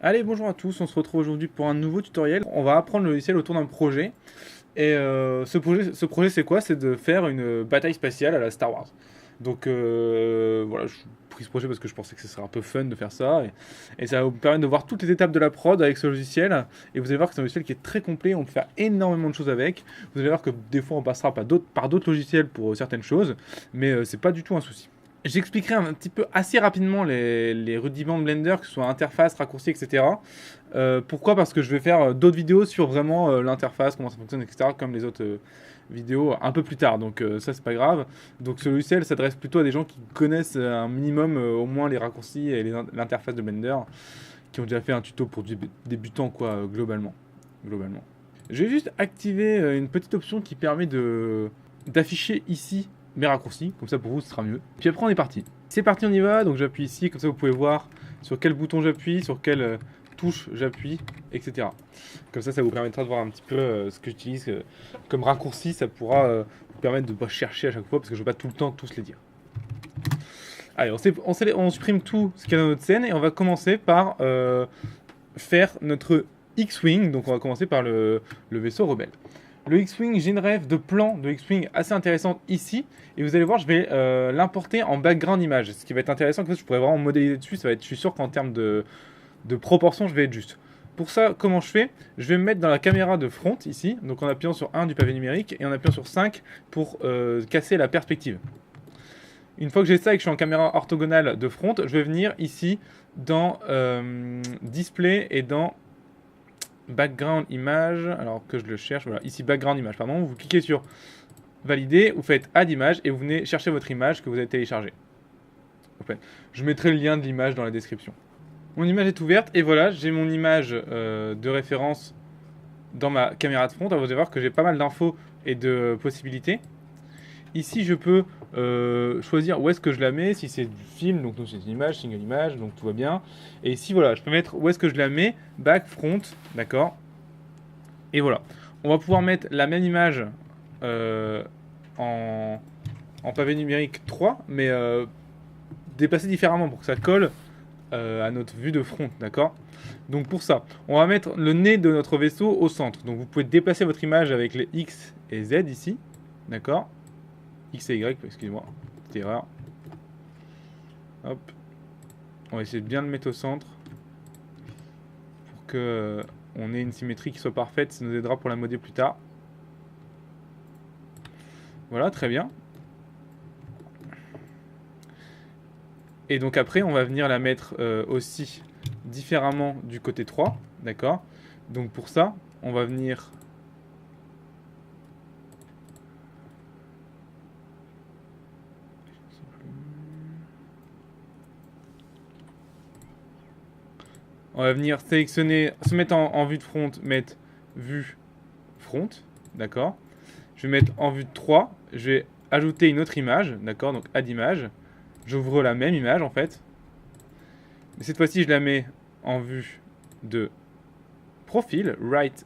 Allez, bonjour à tous, on se retrouve aujourd'hui pour un nouveau tutoriel. On va apprendre le logiciel autour d'un projet. Et ce projet c'est quoi? C'est de faire une bataille spatiale à la Star Wars. Donc voilà, je pris ce projet parce que je pensais que ce serait un peu fun de faire ça. Et ça va vous permettre de voir toutes les étapes de la prod avec ce logiciel. Et vous allez voir que c'est un logiciel qui est très complet, on peut faire énormément de choses avec. Vous allez voir que des fois on passera par d'autres logiciels pour certaines choses, mais c'est pas du tout un souci. J'expliquerai un petit peu assez rapidement les rudiments de Blender, que ce soit interface, raccourci, etc. Pourquoi? Parce que je vais faire d'autres vidéos sur vraiment l'interface, comment ça fonctionne, etc. Comme les autres vidéos un peu plus tard. Donc ça, c'est pas grave. Donc ce logiciel s'adresse plutôt à des gens qui connaissent un minimum au moins les raccourcis et l'interface de Blender, qui ont déjà fait un tuto pour débutants, quoi, globalement. Je vais juste activer une petite option qui permet d'afficher ici mes raccourcis, comme ça pour vous ce sera mieux. Puis après on est parti. C'est parti, on y va, donc j'appuie ici, comme ça vous pouvez voir sur quel bouton j'appuie, sur quelle touche j'appuie, etc. Comme ça vous permettra de voir un petit peu ce que j'utilise comme raccourci, ça pourra vous permettre de ne pas chercher à chaque fois, parce que je ne vais pas tout le temps tous les dire. Allez, on supprime tout ce qu'il y a dans notre scène, et on va commencer par faire notre X-Wing, donc on va commencer par le vaisseau rebelle. Le X-Wing, j'ai une rêve de plan de X-Wing assez intéressante ici. Et vous allez voir, je vais l'importer en background image. Ce qui va être intéressant, en fait, je pourrais vraiment modéliser dessus. Ça va être, je suis sûr qu'en termes de proportion, je vais être juste. Pour ça, comment je fais? Je vais me mettre dans la caméra de front ici. Donc en appuyant sur 1 du pavé numérique et en appuyant sur 5 pour casser la perspective. Une fois que j'ai ça et que je suis en caméra orthogonale de front, je vais venir ici dans Display et dans background image, alors que je le cherche, voilà, ici background image, pardon, vous cliquez sur valider, vous faites add image et vous venez chercher votre image que vous avez téléchargée. Je mettrai le lien de l'image dans la description. Mon image est ouverte et voilà, j'ai mon image de référence dans ma caméra de front. Alors vous allez voir que j'ai pas mal d'infos et de possibilités. Ici, je peux choisir où est-ce que je la mets, si c'est du film, donc c'est une image, single image, donc tout va bien. Et ici, voilà, je peux mettre où est-ce que je la mets, back, front, d'accord. Et voilà. On va pouvoir mettre la même image euh, en, en pavé numérique 3, mais déplacée différemment pour que ça colle à notre vue de front, d'accord. Donc pour ça, on va mettre le nez de notre vaisseau au centre. Donc vous pouvez déplacer votre image avec les X et Z ici, d'accord. X et Y, excusez-moi, petite erreur. Hop. On va essayer de bien le mettre au centre pour que on ait une symétrie qui soit parfaite. Ça nous aidera pour la modder plus tard. Voilà, très bien. Et donc après, on va venir la mettre aussi différemment du côté 3, d'accord. Donc pour ça, on va venir... On va venir sélectionner, se mettre en vue de front, mettre vue front, d'accord. Je vais mettre en vue de 3, je vais ajouter une autre image, d'accord, donc add image. J'ouvre la même image en fait. Mais cette fois-ci, je la mets en vue de profil, right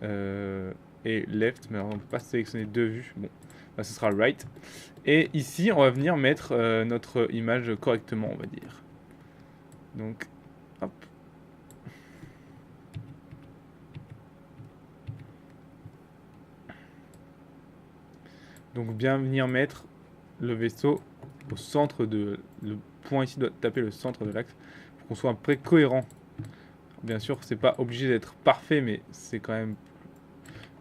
et left, mais alors on ne peut pas sélectionner deux vues. Bon, bah, ce sera right. Et ici, on va venir mettre notre image correctement, on va dire. Donc, hop. Donc bien venir mettre le vaisseau au centre de... Le point ici doit taper le centre de l'axe pour qu'on soit à peu près cohérent. Bien sûr, c'est pas obligé d'être parfait, mais c'est quand même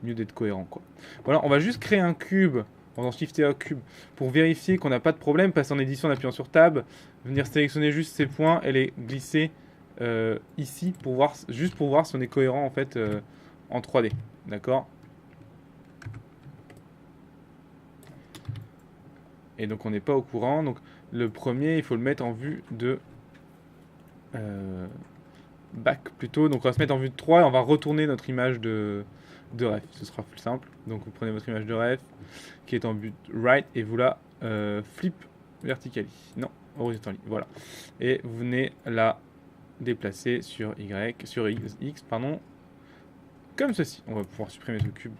mieux d'être cohérent, quoi. Voilà, on va juste créer un cube en faisant Shift et A cube pour vérifier qu'on n'a pas de problème. Passer en édition en appuyant sur Tab, venir sélectionner juste ces points et les glisser ici pour voir, juste pour voir si on est cohérent en fait en 3D. D'accord. Et donc on n'est pas au courant. Donc le premier, il faut le mettre en vue de back plutôt. Donc on va se mettre en vue de 3 et on va retourner notre image de ref. Ce sera plus simple. Donc vous prenez votre image de ref qui est en vue right et vous la flip vertically. Non, horizontally. Voilà. Et vous venez la déplacer sur Y, sur X, pardon, comme ceci. On va pouvoir supprimer ce cube.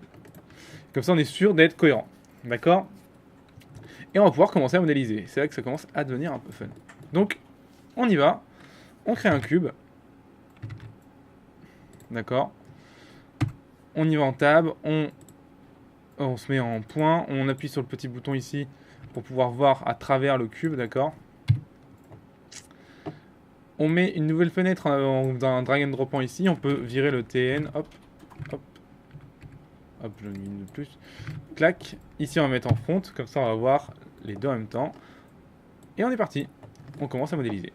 Comme ça, on est sûr d'être cohérent. D'accord. Et on va pouvoir commencer à modéliser. C'est là que ça commence à devenir un peu fun. Donc, on y va. On crée un cube. d'accord. On y va en tab, on se met en point, on appuie sur le petit bouton ici pour pouvoir voir à travers le cube, d'accord. On met une nouvelle fenêtre d'un drag and dropant ici, on peut virer le TN, hop, hop, hop, je mets une de plus, clac. Ici on va mettre en font, comme ça on va voir les deux en même temps. Et on est parti, on commence à modéliser.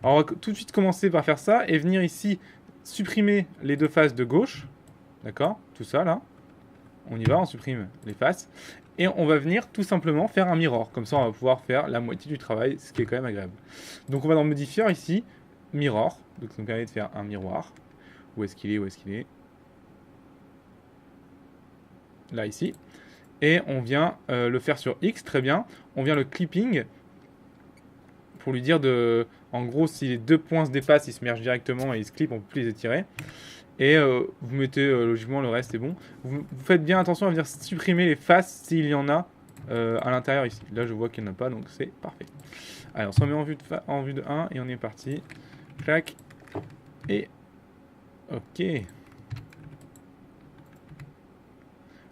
Alors on va tout de suite commencer par faire ça et venir ici supprimer les deux faces de gauche. D'accord, tout ça là. On y va, on supprime les faces. Et on va venir tout simplement faire un mirror. Comme ça on va pouvoir faire la moitié du travail, ce qui est quand même agréable. Donc on va dans le modifier ici, mirror. Donc ça nous permet de faire un miroir. Où est-ce qu'il est, où est-ce qu'il est? Là ici. Et on vient le faire sur X, très bien. On vient le clipping pour lui dire de... En gros, si les deux points se dépassent, ils se mergent directement et ils se clippent, on ne peut plus les étirer. Et vous mettez logiquement le reste, c'est bon. Vous faites bien attention à venir supprimer les faces s'il y en a à l'intérieur ici. Là, je vois qu'il n'y en a pas, donc c'est parfait. Allez, on se remet en vue de 1 et on est parti. Clac. Et... Ok.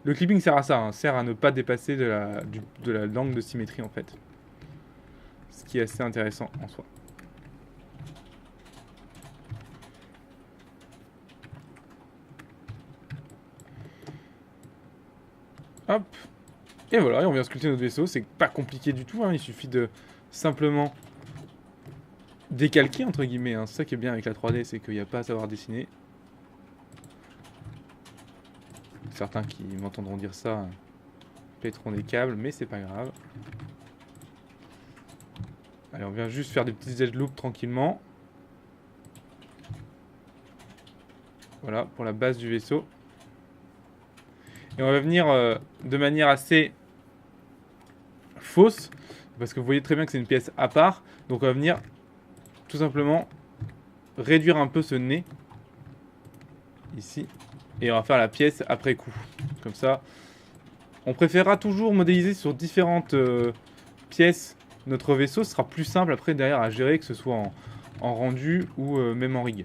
Le clipping sert à ça, hein, sert à ne pas dépasser de la langue de symétrie en fait. Ce qui est assez intéressant en soi. Hop. Et voilà, et on vient sculpter notre vaisseau. C'est pas compliqué du tout, hein, il suffit de simplement décalquer entre guillemets. Hein. C'est ça qui est bien avec la 3D, c'est qu'il n'y a pas à savoir dessiner. Certains qui m'entendront dire ça pèteront des câbles, mais c'est pas grave. Allez, on vient juste faire des petits edge loops tranquillement. Voilà, pour la base du vaisseau. Et on va venir de manière assez fausse, parce que vous voyez très bien que c'est une pièce à part. Donc on va venir tout simplement réduire un peu ce nez, ici. Et on va faire la pièce après coup. Comme ça, on préférera toujours modéliser sur différentes pièces notre vaisseau. Ce sera plus simple après derrière à gérer, que ce soit en rendu ou même en rig.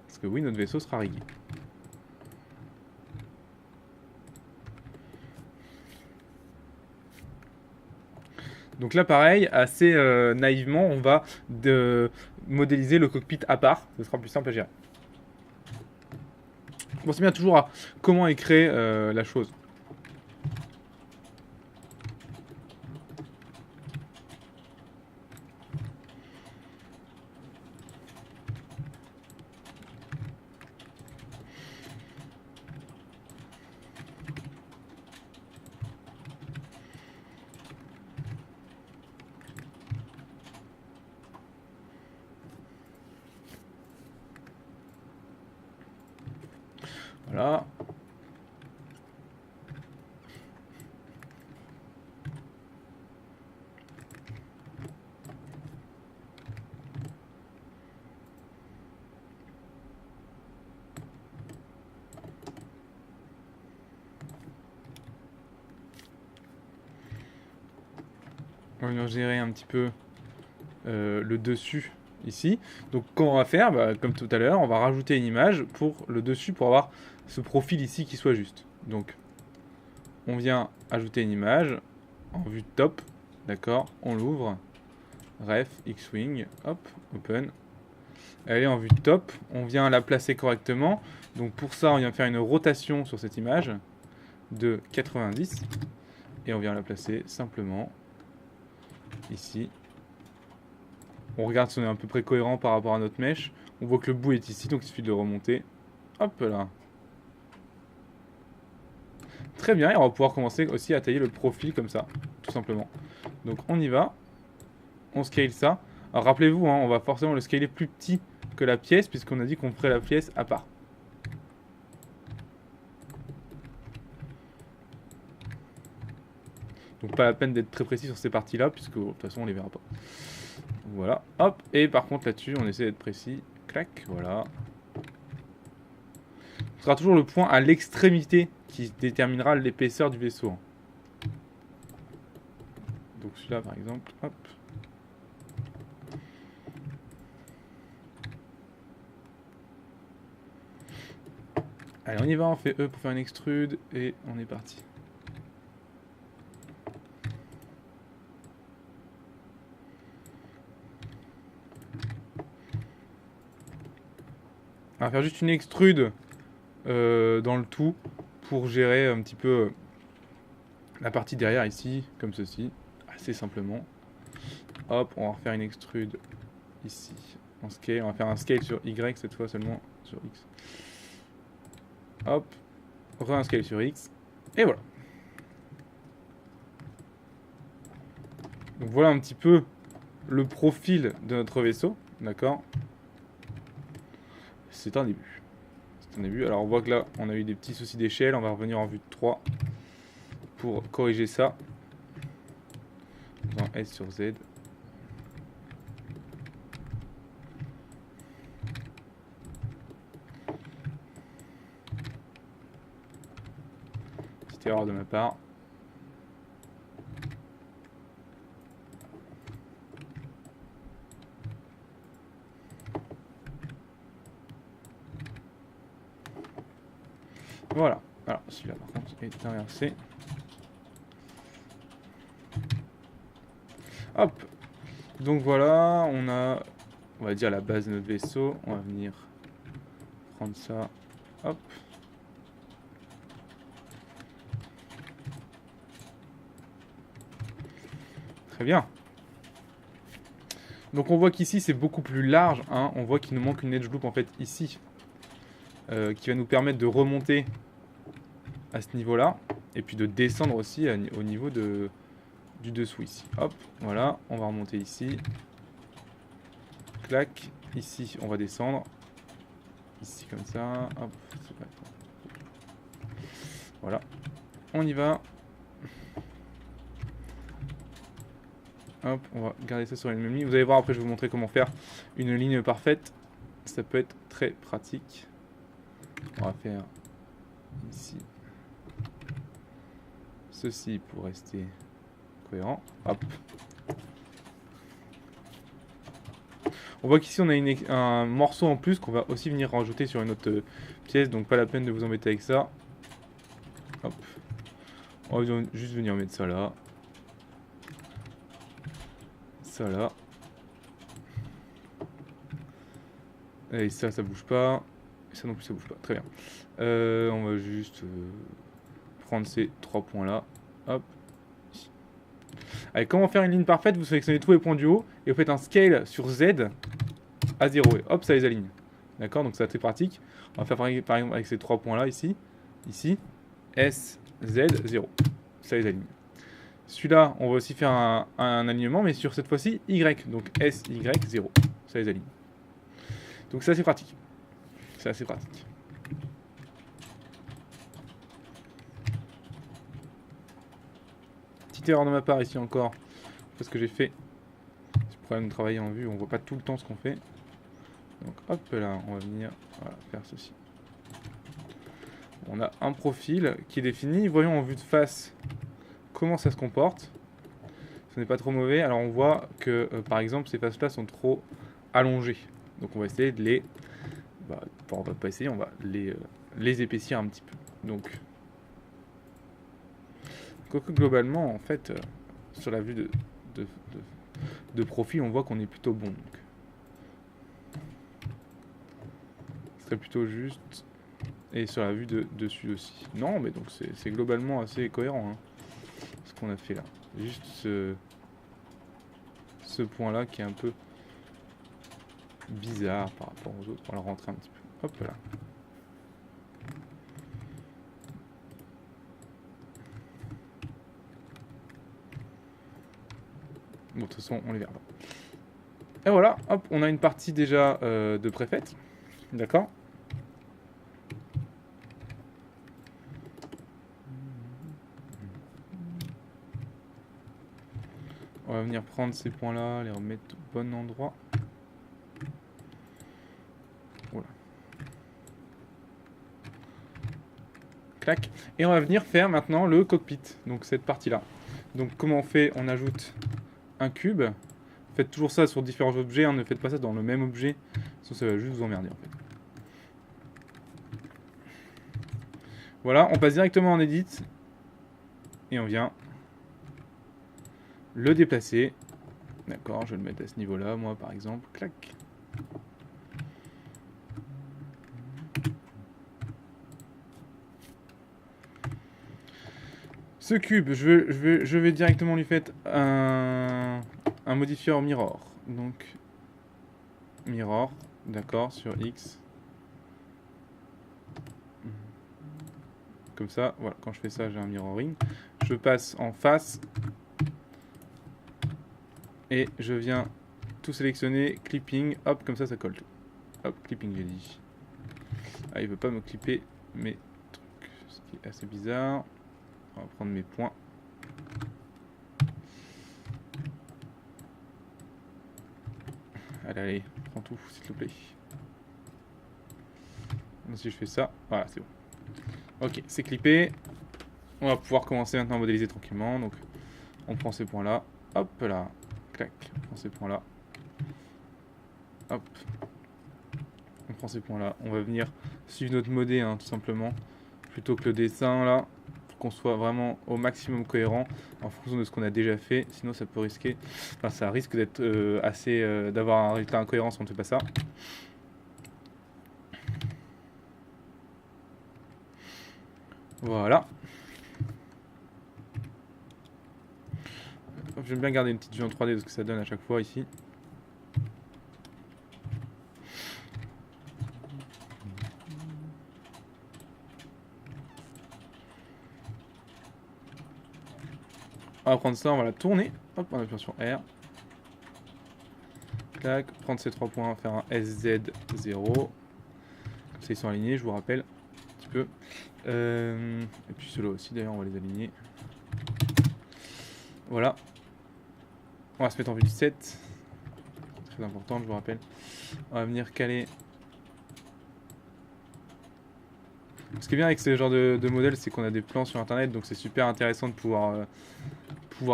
Parce que oui, notre vaisseau sera rigué. Donc là, pareil, assez naïvement, on va modéliser le cockpit à part. Ce sera plus simple à gérer. Pensez bien toujours à comment est créée la chose. Voilà. On va venir gérer un petit peu le dessus ici. Donc, comment on va faire, comme tout à l'heure, on va rajouter une image pour le dessus pour avoir ce profil ici qui soit juste. Donc, on vient ajouter une image en vue de top, d'accord, on l'ouvre, ref, X-Wing, hop, open. Elle est en vue de top, on vient la placer correctement. Donc pour ça, on vient faire une rotation sur cette image de 90 et on vient la placer simplement ici. On regarde si on est à peu près cohérent par rapport à notre mèche. On voit que le bout est ici, donc il suffit de le remonter. Hop là. Très bien, et on va pouvoir commencer aussi à tailler le profil comme ça, tout simplement. Donc on y va, on scale ça. Alors rappelez-vous, hein, on va forcément le scaler plus petit que la pièce, puisqu'on a dit qu'on ferait la pièce à part. Donc pas la peine d'être très précis sur ces parties-là, puisque de toute façon on les verra pas. Voilà, hop. Et par contre là-dessus, on essaie d'être précis. Clac, voilà. Ce sera toujours le point à l'extrémité qui déterminera l'épaisseur du vaisseau. Donc celui-là par exemple, hop. Allez, on y va, on fait E pour faire une extrude et on est parti. On va faire juste une extrude dans le tout pour gérer un petit peu la partie derrière ici, comme ceci, assez simplement. Hop, on va refaire une extrude ici en scale. On va faire un scale sur Y cette fois seulement, sur X. Hop, un scale sur X. Et voilà. Donc voilà un petit peu le profil de notre vaisseau, d'accord. C'est un début. C'est un début. Alors on voit que là, on a eu des petits soucis d'échelle. On va revenir en vue de 3 pour corriger ça. Dans S sur Z. Petite erreur de ma part. Voilà. Alors celui-là par contre est inversé. Hop. Donc voilà, on va dire la base de notre vaisseau. On va venir prendre ça. Hop. Très bien. Donc on voit qu'ici c'est beaucoup plus large. Hein. On voit qu'il nous manque une edge loop en fait ici. Qui va nous permettre de remonter à ce niveau-là. Et puis de descendre aussi au niveau du dessous ici. Hop, voilà. On va remonter ici. Clac. Ici on va descendre. Ici comme ça. Hop. Voilà. On y va. Hop, on va garder ça sur une même ligne. Vous allez voir, après je vais vous montrer comment faire une ligne parfaite. Ça peut être très pratique. On va faire ici ceci pour rester cohérent. Hop. On voit qu'ici on a un morceau en plus qu'on va aussi venir rajouter sur une autre pièce. Donc pas la peine de vous embêter avec ça. Hop. On va juste venir mettre ça là. Ça là. Et ça bouge pas. Et ça non plus ça bouge pas. Très bien. On va juste prendre ces 3 points là. Hop. Allez, comment faire une ligne parfaite? Vous sélectionnez tous les points du haut et vous faites un scale sur Z à 0 et hop, ça les aligne. D'accord? Donc c'est très pratique. On va faire par exemple avec ces 3 points là ici. Ici. S, Z, 0. Ça les aligne. Celui-là, on va aussi faire un alignement, mais sur cette fois-ci Y. Donc S, Y, 0. Ça les aligne. Donc c'est assez pratique. C'est assez pratique. Petite erreur de ma part ici encore. Parce que j'ai fait. C'est le problème de travailler en vue. On voit pas tout le temps ce qu'on fait. Donc hop là, on va venir voilà, faire ceci. On a un profil qui est défini. Voyons en vue de face comment ça se comporte. Ce n'est pas trop mauvais. Alors on voit que par exemple ces faces là sont trop allongées. Donc on va essayer de les... on va pas essayer, on va les épaissir un petit peu. Donc globalement en fait sur la vue de profil on voit qu'on est plutôt bon. Donc. Ce serait plutôt juste. Et sur la vue de dessus aussi. Non mais donc c'est globalement assez cohérent hein, ce qu'on a fait là. Juste ce point là qui est un peu bizarre par rapport aux autres. On va le rentrer un petit peu. Hop là. Bon, de toute façon, on les verra pas. Et voilà, hop, on a une partie déjà de préfaite. D'accord. On va venir prendre ces points-là, les remettre au bon endroit. Voilà. Clac. Et on va venir faire maintenant le cockpit, donc cette partie-là. Donc comment on fait? On ajoute un cube. Faites toujours ça sur différents objets, hein, ne faites pas ça dans le même objet, sinon ça va juste vous emmerder en fait. Voilà, on passe directement en edit et on vient le déplacer. D'accord, je vais le mettre à ce niveau-là, moi par exemple. Clac. Ce cube, je vais directement lui faire un modifier mirror. Donc, mirror, d'accord, sur X. Comme ça, voilà, quand je fais ça, j'ai un mirroring. Je passe en face. Et je viens tout sélectionner, clipping, hop, comme ça colle tout. Hop, clipping, j'ai dit. Ah, il veut pas me clipper mes trucs, ce qui est assez bizarre. On va prendre mes points. Allez, allez, prends tout, s'il te plaît. Donc, si je fais ça, voilà, c'est bon. Ok, c'est clippé. On va pouvoir commencer maintenant à modéliser tranquillement. Donc, on prend ces points-là. Hop là. Clac. On prend ces points-là. Hop. On prend ces points-là. On va venir suivre notre modé, hein, tout simplement. Plutôt que le dessin, là. Pour qu'on soit vraiment au maximum cohérent en fonction de ce qu'on a déjà fait. Sinon, ça peut risquer... Enfin, ça risque d'être d'avoir un résultat incohérent si on ne fait pas ça. Voilà. J'aime bien garder une petite vue en 3D de ce que ça donne à chaque fois ici. On va prendre ça, on va la tourner. Hop, on appuie sur R. Clac, prendre ces 3 points, faire un SZ0. Comme ça, ils sont alignés, je vous rappelle. Un petit peu. Et puis ceux-là aussi, d'ailleurs, on va les aligner. Voilà. On va se mettre en vue du 7. Très important, je vous rappelle. On va venir caler. Ce qui est bien avec ce genre de modèle, c'est qu'on a des plans sur internet, donc c'est super intéressant de pouvoir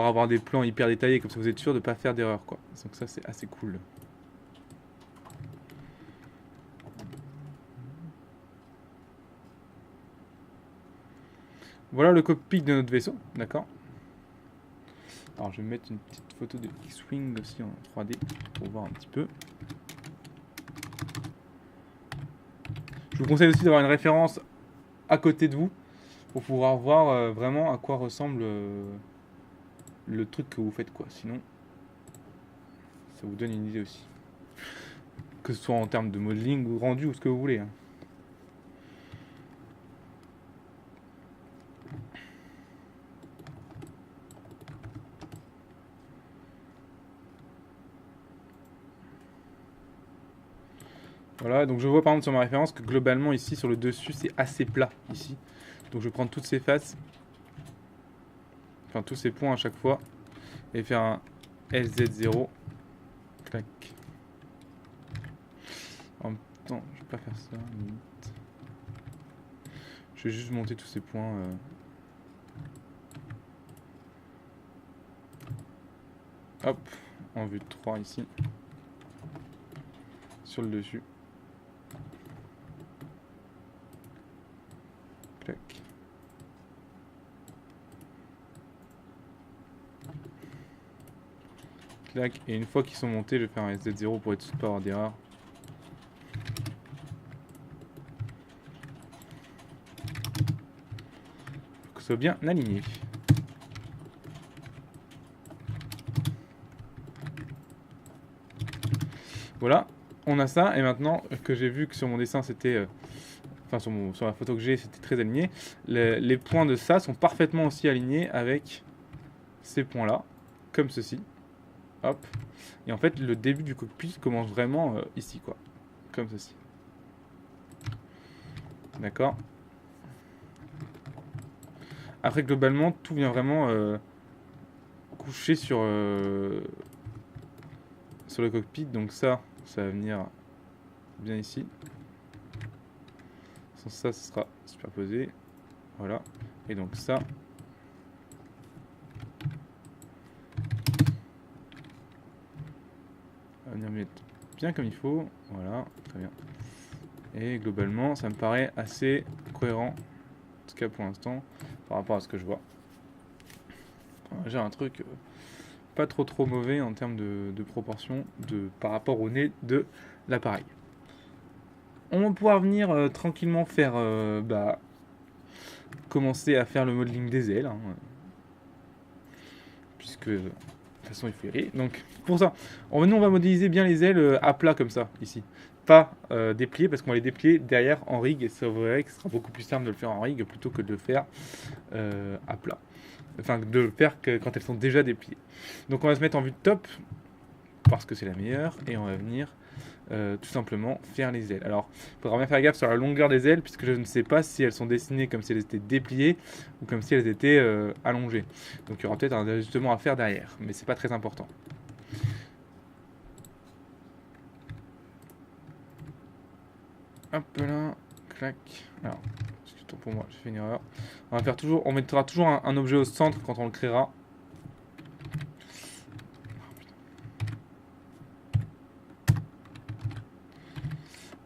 avoir des plans hyper détaillés, comme ça vous êtes sûr de ne pas faire d'erreur, quoi. Donc ça, c'est assez cool. Voilà le cockpit de notre vaisseau, d'accord. Alors je vais mettre une petite photo de X-Wing aussi en 3D pour voir un petit peu. Je vous conseille aussi d'avoir une référence à côté de vous pour pouvoir voir vraiment à quoi ressemble le truc que vous faites, quoi. Sinon, ça vous donne une idée aussi. Que ce soit en termes de modeling ou rendu ou ce que vous voulez, hein. Voilà, donc je vois par exemple sur ma référence que globalement ici sur le dessus c'est assez plat ici. Donc je vais prendre toutes ces faces, enfin tous ces points à chaque fois et faire un SZ0. Clac. En même temps, je vais pas faire ça. Je vais juste monter tous ces points. Hop, en vue de 3 ici. Sur le dessus. Clac. Clac. Et une fois qu'ils sont montés, je vais faire un SZ0 pour être sûr de pas avoir d'erreur. Que ce soit bien aligné. Voilà, on a ça. Et maintenant que j'ai vu que sur mon dessin c'était... Enfin sur la photo que j'ai c'était très aligné. Les points de ça sont parfaitement aussi alignés avec ces points là. Comme ceci. Hop. Et en fait le début du cockpit commence vraiment ici quoi. Comme ceci. D'accord. Après globalement tout vient vraiment coucher sur le cockpit, donc ça va venir bien ici. Sans ça, ce sera superposé. Voilà. Et donc ça. On va venir mettre bien comme il faut. Voilà, très bien. Et globalement, ça me paraît assez cohérent, en tout cas pour l'instant, par rapport à ce que je vois. J'ai un truc pas trop mauvais en termes de proportion par rapport au nez de l'appareil. On va pouvoir venir tranquillement faire commencer à faire le modeling des ailes, hein, puisque de toute façon il faut y aller. Donc pour ça, nous on va modéliser bien les ailes à plat comme ça, ici. Pas dépliées, parce qu'on va les déplier derrière en rig, et c'est vrai que ce sera beaucoup plus simple de le faire en rig plutôt que de le faire à plat. Enfin, de le faire quand elles sont déjà dépliées. Donc on va se mettre en vue de top, parce que c'est la meilleure, et on va venir tout simplement faire les ailes. Alors, il faudra bien faire gaffe sur la longueur des ailes, puisque je ne sais pas si elles sont dessinées comme si elles étaient dépliées ou comme si elles étaient allongées. Donc il y aura peut-être un ajustement à faire derrière, mais c'est pas très important. Hop là, clac. Alors, excuse-moi pour moi, j'ai fait une erreur. On mettra toujours un objet au centre quand on le créera.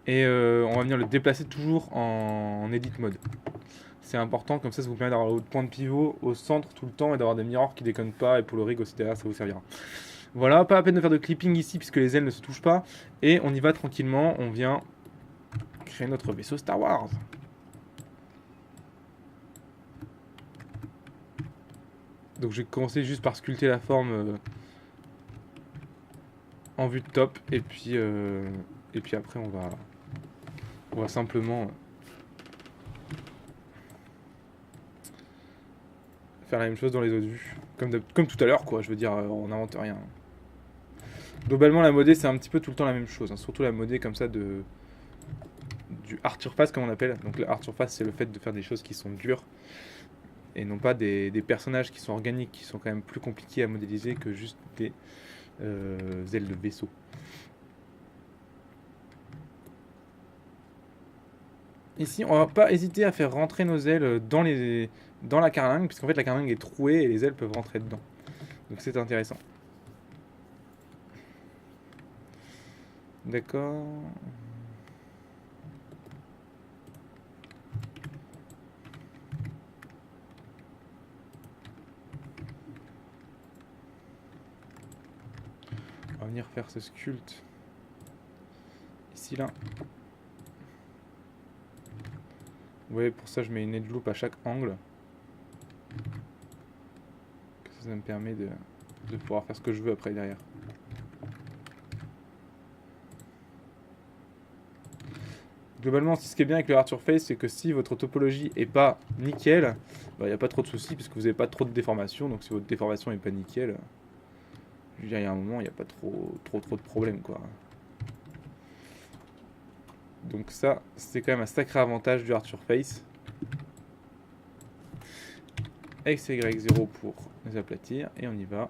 Et on va venir le déplacer toujours en edit mode. C'est important, comme ça vous permet d'avoir votre point de pivot au centre tout le temps et d'avoir des mirrors qui déconnent pas, et pour le rig aussi derrière ça vous servira. Voilà, pas la peine de faire de clipping ici puisque les ailes ne se touchent pas, et on y va tranquillement, on vient créer notre vaisseau Star Wars. Donc je vais commencer juste par sculpter la forme en vue de top, et puis après on va simplement faire la même chose dans les autres vues, comme tout à l'heure quoi, je veux dire, on n'invente rien. Globalement la modée c'est un petit peu tout le temps la même chose, hein, surtout la modée comme ça du hard surface comme on appelle. Donc le hard surface c'est le fait de faire des choses qui sont dures, et non pas des personnages qui sont organiques, qui sont quand même plus compliqués à modéliser que juste des ailes de vaisseau. Ici, on va pas hésiter à faire rentrer nos ailes dans la carlingue, puisqu'en fait la carlingue est trouée et les ailes peuvent rentrer dedans. Donc c'est intéressant. D'accord. On va venir faire ce sculpte ici là. Ouais, pour ça je mets une edge loop à chaque angle. Ça me permet de pouvoir faire ce que je veux après derrière. Globalement, ce qui est bien avec le hard surface, c'est que si votre topologie est pas nickel, il n'y a pas trop de soucis puisque vous n'avez pas trop de déformation. Donc si votre déformation est pas nickel, je veux dire, il y a un moment, il n'y a pas trop de problèmes quoi. Donc ça, c'est quand même un sacré avantage du hard surface. X, Y, 0 pour les aplatir, et on y va.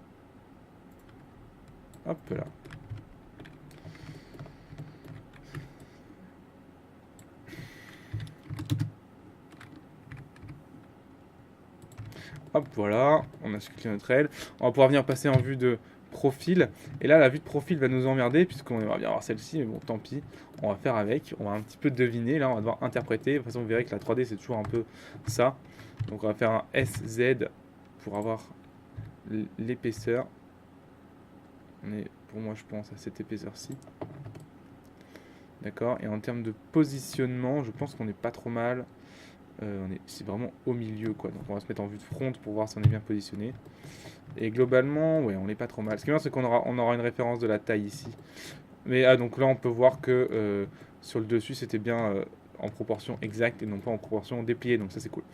Hop là. Hop, voilà, on a sculpté notre aile. On va pouvoir venir passer en vue de profil. Et là, la vue de profil va nous emmerder, puisqu'on aimerait bien avoir celle-ci, mais bon, tant pis. On va faire avec. On va un petit peu deviner. Là, on va devoir interpréter. De toute façon, vous verrez que la 3D, c'est toujours un peu ça. Donc, on va faire un SZ pour avoir l'épaisseur. On est, pour moi, je pense, à cette épaisseur-ci. D'accord. Et en termes de positionnement, je pense qu'on n'est pas trop mal. C'est vraiment au milieu quoi, donc on va se mettre en vue de front pour voir si on est bien positionné, et globalement ouais, on n'est pas trop mal. Ce qui est bien, c'est qu'on aura une référence de la taille ici, mais donc là on peut voir que sur le dessus c'était bien en proportion exacte et non pas en proportion dépliée, donc ça c'est cool.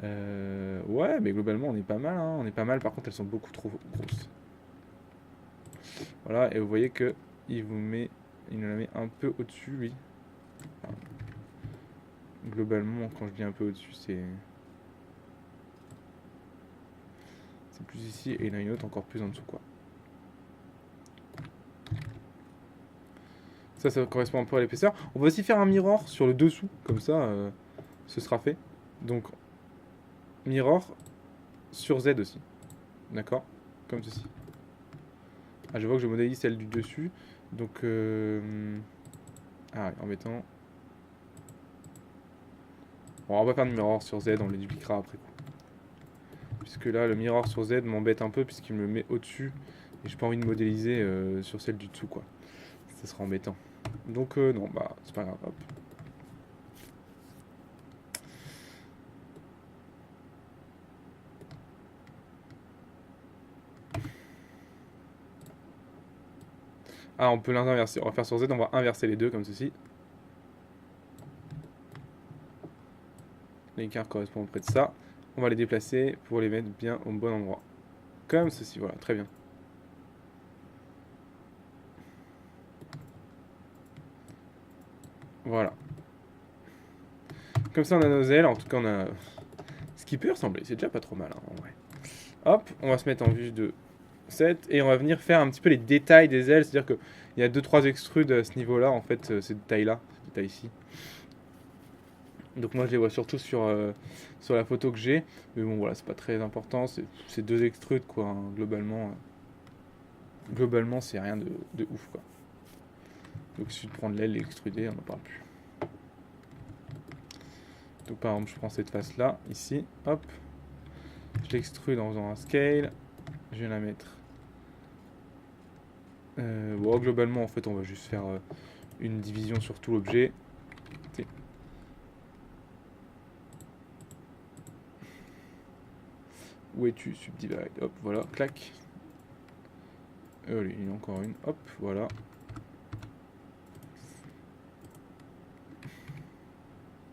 Ouais, mais globalement on est pas mal, hein. On est pas mal, par contre elles sont beaucoup trop grosses. Voilà, et vous voyez que il nous la met un peu au-dessus lui. Enfin, globalement, quand je dis un peu au-dessus, c'est plus ici et il y en a une autre encore plus en dessous, quoi. Ça correspond un peu à l'épaisseur. On va aussi faire un mirror sur le dessous, comme ça, ce sera fait. Donc, mirror sur Z aussi. D'accord? Comme ceci. Ah, je vois que je modélise celle du dessus. Donc, ah, embêtant. Bon, on va faire le mirror sur Z, on le dupliquera après. Puisque là, le mirror sur Z m'embête un peu, puisqu'il me le met au-dessus. Et j'ai pas envie de modéliser sur celle du dessous, quoi. Ça sera embêtant. Donc, non, bah, c'est pas grave. Hop. Ah, on peut l'inverser. On va faire sur Z, on va inverser les deux comme ceci. L'écart correspond près de ça. On va les déplacer pour les mettre bien au bon endroit. Comme ceci, voilà, très bien. Voilà. Comme ça, on a nos ailes. En tout cas, on a ce qui peut ressembler. C'est déjà pas trop mal, hein, en vrai. Hop, on va se mettre en vue de 7 et on va venir faire un petit peu les détails des ailes. C'est-à-dire qu'il y a 2-3 extrudes à ce niveau-là, en fait, ces détails-là, ces détails ici. Donc moi je les vois surtout sur la photo que j'ai. Mais bon voilà, c'est pas très important. C'est 2 extrudes quoi, hein, globalement. Globalement c'est rien de ouf quoi. Donc il suffit de prendre l'aile et l'extruder, on n'en parle plus. Donc par exemple je prends cette face là, ici, hop. Je l'extrude en faisant un scale. Je viens la mettre. Bon globalement en fait on va juste faire une division sur tout l'objet. Où es-tu? Subdivide. Hop, voilà, clac. Allez, il y en a encore une. Hop, voilà.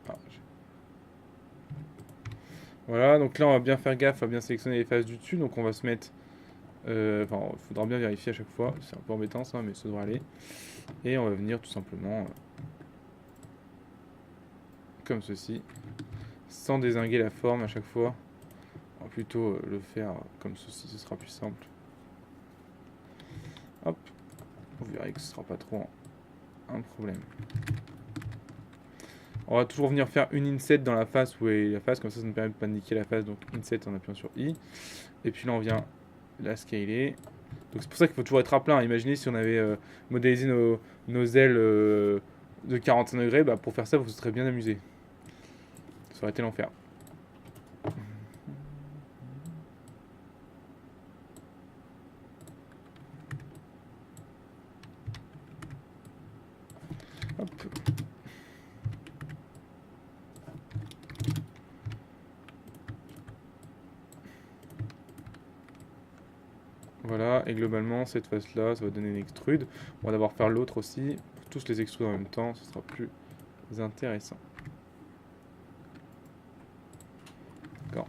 Ah, voilà, donc là on va bien faire gaffe à bien sélectionner les faces du dessus. Donc on va se mettre... Enfin, il faudra bien vérifier à chaque fois. C'est un peu embêtant ça, mais ça devrait aller. Et on va venir tout simplement... comme ceci. Sans dézinguer la forme à chaque fois. On va plutôt le faire comme ceci, ce sera plus simple. Hop. Vous verrez que ce sera pas trop un problème. On va toujours venir faire une inset dans la face où est la face, comme ça nous permet de pas niquer la face, donc inset en appuyant sur I. Et puis là on vient la scaler. Donc c'est pour ça qu'il faut toujours être à plein. Imaginez si on avait modélisé nos ailes de 45 degrés, bah, pour faire ça vous vous serez bien amusé. Ça aurait été l'enfer. Hop. Voilà, et globalement, cette face-là, ça va donner une extrude. On va d'abord faire l'autre aussi. Pour tous les extruder en même temps, ce sera plus intéressant. D'accord.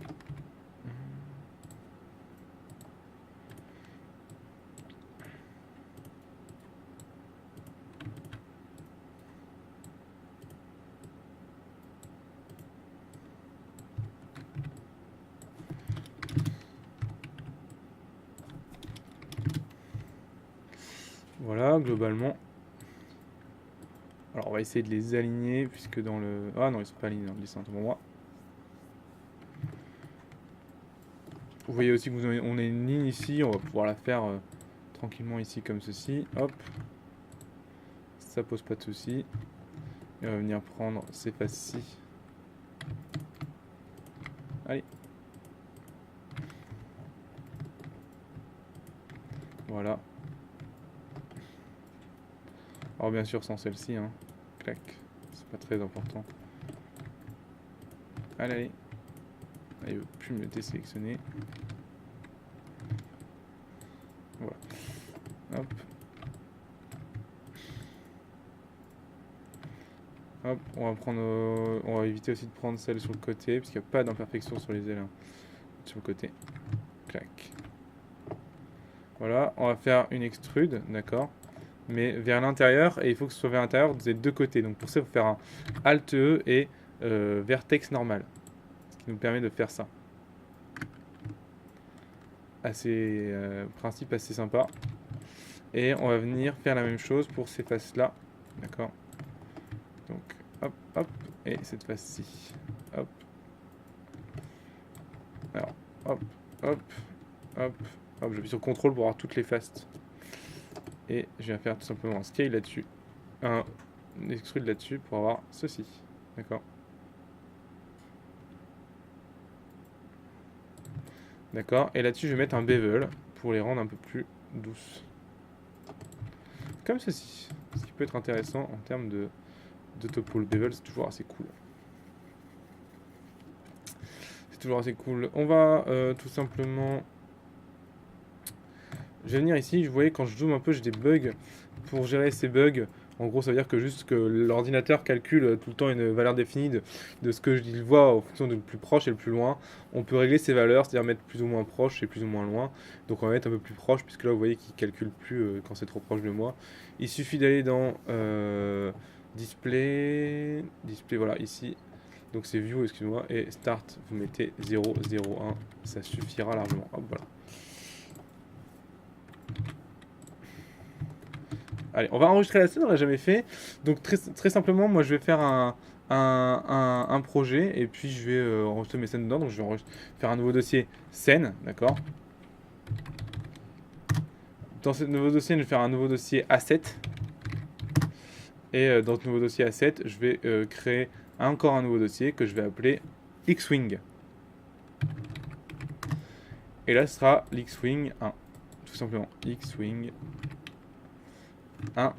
Voilà, globalement. Alors, on va essayer de les aligner, puisque dans le... Ah non, ils sont pas alignés dans le dessin, pour moi. Vous voyez aussi qu'on a une ligne ici, on va pouvoir la faire tranquillement ici, comme ceci. Hop. Ça pose pas de soucis. Et on va venir prendre ces faces-ci. Allez. Voilà. Alors bien sûr sans celle-ci, hein. Clac. C'est pas très important. Allez, allez. Il ne veut plus me le désélectionner. Voilà. Hop. Hop, on va éviter aussi de prendre celle sur le côté, parce qu'il n'y a pas d'imperfection sur les ailes. Hein. Sur le côté. Clac. Voilà, on va faire une extrude, d'accord, mais vers l'intérieur, et il faut que ce soit vers l'intérieur des deux côtés. Donc pour ça, il faut faire un Alt E et vertex normal, ce qui nous permet de faire ça. principe assez sympa. Et on va venir faire la même chose pour ces faces-là. D'accord. Donc, hop, hop. Et cette face-ci. Hop. Alors, hop, hop, hop, hop. J'appuie sur CTRL pour avoir toutes les faces. Et je vais faire tout simplement un scale là-dessus. Un extrude là-dessus pour avoir ceci. D'accord. D'accord. Et là-dessus, je vais mettre un bevel pour les rendre un peu plus douces. Comme ceci. Ce qui peut être intéressant en termes de topo. Le bevel, c'est toujours assez cool. C'est toujours assez cool. On va tout simplement... Je vais venir ici. Vous voyez, quand je zoome un peu, j'ai des bugs. Pour gérer ces bugs, en gros, ça veut dire que juste que l'ordinateur calcule tout le temps une valeur définie de ce que il voit en fonction de le plus proche et le plus loin. On peut régler ces valeurs, c'est-à-dire mettre plus ou moins proche et plus ou moins loin. Donc on va mettre un peu plus proche, puisque là, vous voyez qu'il calcule plus quand c'est trop proche de moi. Il suffit d'aller dans display, voilà, ici. Donc c'est view, excusez-moi, et start, vous mettez 0, 0, 1, ça suffira largement. Hop, voilà. Allez, on va enregistrer la scène, on l'a jamais fait. Donc très simplement, moi je vais faire un projet et puis je vais enregistrer mes scènes dedans. Donc je vais faire un nouveau dossier scène, d'accord. Dans ce nouveau dossier, je vais faire un nouveau dossier asset. Et dans ce nouveau dossier asset, je vais créer encore un nouveau dossier que je vais appeler X-Wing. Et là, ce sera l'X-Wing 1. Tout simplement, X-Wing 1.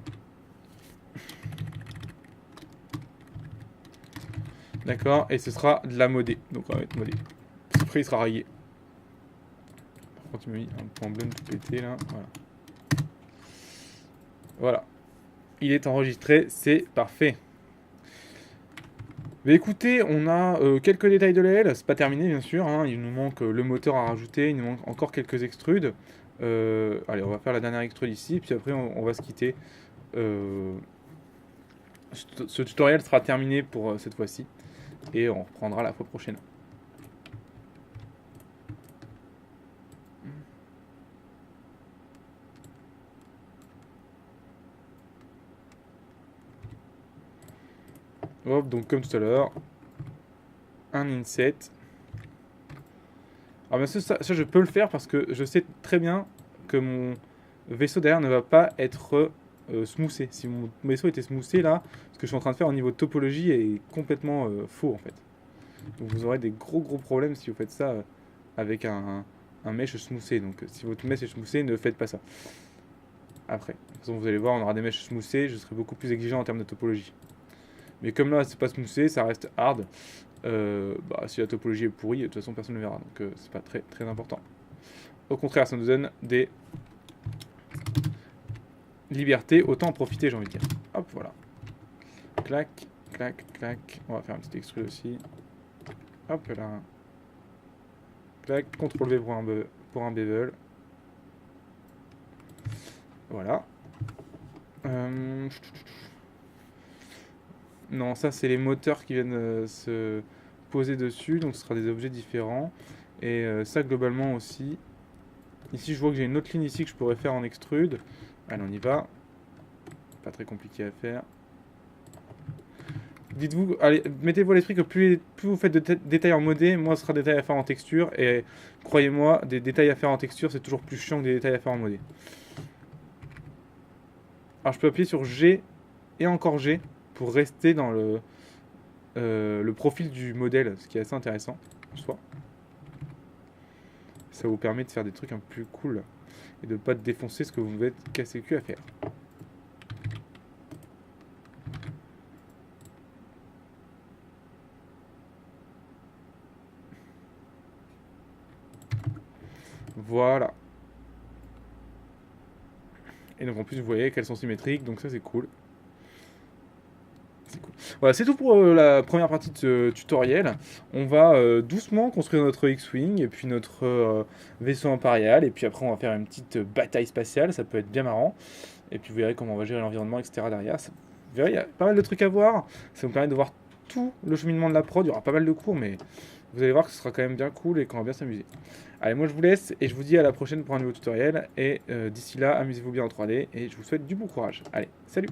D'accord, et ce sera de la modée. Donc on va mettre modée. Après, il sera rayé. Par contre, il m'a mis un point bleu tout pété là. Voilà. Voilà. Il est enregistré, c'est parfait. Mais écoutez, on a quelques détails de l'aile, c'est pas terminé bien sûr, hein. Il nous manque le moteur à rajouter, il nous manque encore quelques extrudes. Allez, on va faire la dernière extrude ici, puis après on va se quitter. Ce tutoriel sera terminé pour cette fois-ci, et on reprendra la fois prochaine. Hop, donc comme tout à l'heure, un inset. Alors bien sûr, ça je peux le faire parce que je sais très bien que mon vaisseau derrière ne va pas être smoothé. Si mon vaisseau était smoothé là, ce que je suis en train de faire au niveau de topologie est complètement faux en fait. Donc vous aurez des gros problèmes si vous faites ça avec un mesh smoothé. Donc si votre mesh est smoothé, ne faites pas ça. Après, de toute façon vous allez voir, on aura des meshs smoothés, je serai beaucoup plus exigeant en termes de topologie. Mais comme là c'est pas smoothé, ça reste hard. Si la topologie est pourrie, de toute façon personne ne verra, donc c'est pas très important. Au contraire, ça nous donne des libertés, autant en profiter, j'ai envie de dire. Hop, voilà. Clac, clac, clac. On va faire un petit extrude aussi. Hop là. Clac, CTRL V pour un bevel. Voilà. Non, ça c'est les moteurs qui viennent se poser dessus, donc ce sera des objets différents. Et ça globalement aussi. Ici je vois que j'ai une autre ligne ici que je pourrais faire en extrude. Allez, on y va. Pas très compliqué à faire. Dites-vous, allez, mettez-vous à l'esprit que plus vous faites de détails en modé, moins ce sera des détails à faire en texture. Et croyez-moi, des détails à faire en texture, c'est toujours plus chiant que des détails à faire en modé. Alors je peux appuyer sur G et encore G pour rester dans le profil du modèle, ce qui est assez intéressant en soi. Ça vous permet de faire des trucs un peu plus cool et de ne pas défoncer ce que vous êtes cassé le cul à faire. Voilà. Et donc en plus vous voyez qu'elles sont symétriques, donc ça c'est cool. Voilà, c'est tout pour la première partie de ce tutoriel. On va doucement construire notre X-Wing et puis notre vaisseau impérial. Et puis après, on va faire une petite bataille spatiale. Ça peut être bien marrant. Et puis vous verrez comment on va gérer l'environnement, etc. derrière. Vous verrez, il y a pas mal de trucs à voir. Ça vous permet de voir tout le cheminement de la prod. Il y aura pas mal de cours, mais vous allez voir que ce sera quand même bien cool et qu'on va bien s'amuser. Allez, moi je vous laisse et je vous dis à la prochaine pour un nouveau tutoriel. Et d'ici là, amusez-vous bien en 3D et je vous souhaite du bon courage. Allez, salut!